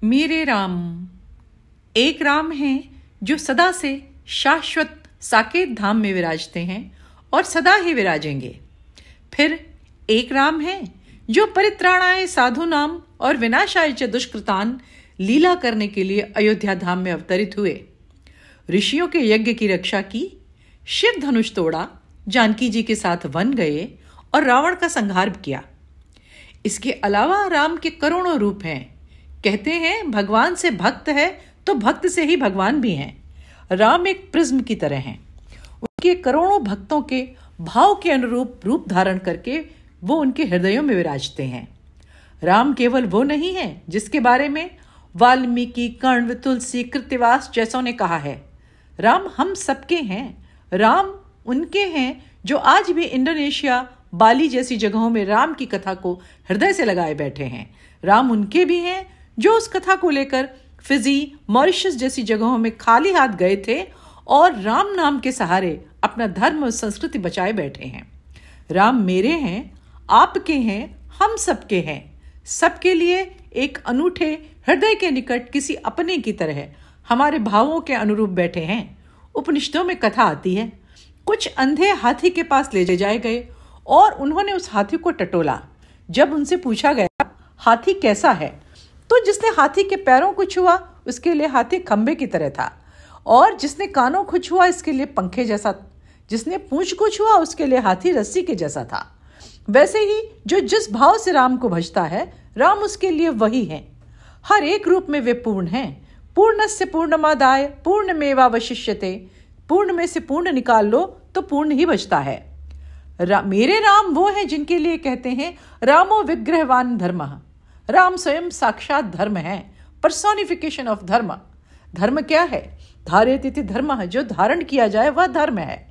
मेरे राम। एक राम हैं जो सदा से शाश्वत साकेत धाम में विराजते हैं और सदा ही विराजेंगे। फिर एक राम हैं जो परित्राणाय साधु नाम और विनाशाय च दुष्कृतान लीला करने के लिए अयोध्या धाम में अवतरित हुए। ऋषियों के यज्ञ की रक्षा की, शिव धनुष तोड़ा, जानकी जी के साथ वन गए और रावण का संहार किया। इसके अलावा राम के करोड़ों रूप हैं। कहते हैं भगवान से भक्त है तो भक्त से ही भगवान भी हैं। राम एक प्रिज्म की तरह हैं। उनके करोड़ों भक्तों के भाव के अनुरूप रूप धारण करके वो उनके हृदयों में विराजते हैं। राम केवल वो नहीं है जिसके बारे में वाल्मीकि, कर्ण, तुलसी, कृत्तिवास जैसों ने कहा है। राम हम सबके हैं। राम उनके हैं जो आज भी इंडोनेशिया, बाली जैसी जगहों में राम की कथा को हृदय से लगाए बैठे हैं। राम उनके भी हैं जो उस कथा को लेकर फिजी, मॉरिशस जैसी जगहों में खाली हाथ गए थे और राम नाम के सहारे अपना धर्म और संस्कृति बचाए बैठे हैं। राम मेरे हैं, आपके हैं, हम सबके हैं। सबके लिए एक अनूठे हृदय के निकट किसी अपने की तरह हमारे भावों के अनुरूप बैठे हैं। उपनिषदों में कथा आती है, कुछ अंधे हाथी के पास ले जाए गए और उन्होंने उस हाथी को टटोला। जब उनसे पूछा गया हाथी कैसा है, तो जिसने हाथी के पैरों को छुआ उसके लिए हाथी खंबे की तरह था, और जिसने कानों को छुआ इसके लिए पंखे जैसा, जिसने पूंछ को छुआ उसके लिए हाथी रस्सी के जैसा था। वैसे ही जो जिस भाव से राम को भजता है, राम उसके लिए वही है। हर एक रूप में वे पूर्ण हैं। पूर्णस्य पूर्णमादाय पूर्णमेवावशिष्यते। पूर्ण में से पूर्ण निकाल लो तो पूर्ण ही बचता है। मेरे राम वो हैं जिनके लिए कहते हैं रामो विग्रहवान धर्मः। राम स्वयं साक्षात धर्म है, पर्सोनिफिकेशन ऑफ धर्म। धर्म क्या है? धार्यते इति धर्मः। जो धारण किया जाए वह धर्म है,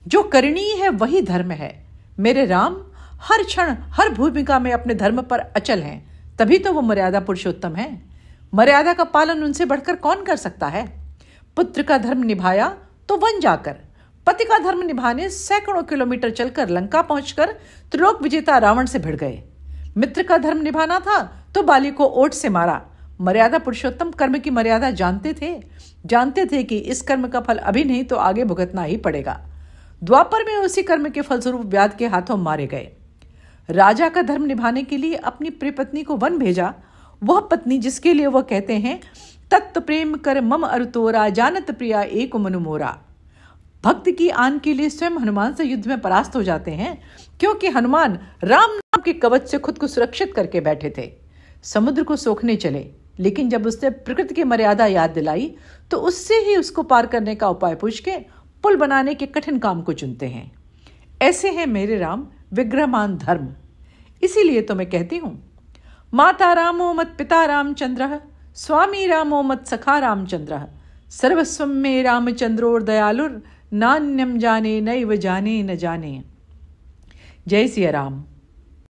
जो करणीय है वही धर्म है। मेरे राम हर क्षण हर भूमिका में अपने धर्म पर अचल हैं, तभी तो वो मर्यादा पुरुषोत्तम है। मर्यादा का पालन उनसे बढ़कर कौन कर सकता है? पुत्र का धर्म निभाया तो वन जाकर, पति का धर्म निभाने सैकड़ों किलोमीटर चलकर लंका पहुंचकर त्रिलोक विजेता रावण से भिड़ गए। मित्र का धर्म निभाना था तो बाली को ओट से मारा। मर्यादा पुरुषोत्तम कर्म की मर्यादा जानते थे कि इस कर्म का फल अभी नहीं तो आगे भुगतना ही पड़ेगा। द्वापर में उसी कर्म के फलस्वरूप व्याध के हाथों मारे गए। राजा का धर्म निभाने के लिए अपनी प्रिय पत्नी को वन भेजा। वह पत्नी जिसके लिए वह कहते हैं तत्व प्रेम कर मम अरुतोरा जानत प्रिया एक मनु मोरा। भक्त की आन के लिए स्वयं हनुमान से युद्ध में परास्त हो जाते हैं, क्योंकि हनुमान राम नाम के कवच से खुद को सुरक्षित करके बैठे थे। समुद्र को सोखने चले, लेकिन जब उसने प्रकृति की मर्यादा याद दिलाई तो उससे ही उसको पार करने का उपाय पूछ के पुल बनाने के कठिन काम को चुनते हैं। ऐसे हैं मेरे राम विग्रहमान धर्म। इसीलिए तो मैं कहती हूं, माता रामो मत पिता रामचंद्र, स्वामी रामो मत सखा रामचंद्र, सर्वस्वं मे रामचंद्रोर दयालुर, नान्यम जाने नैव जाने न जाने। जय सिया राम।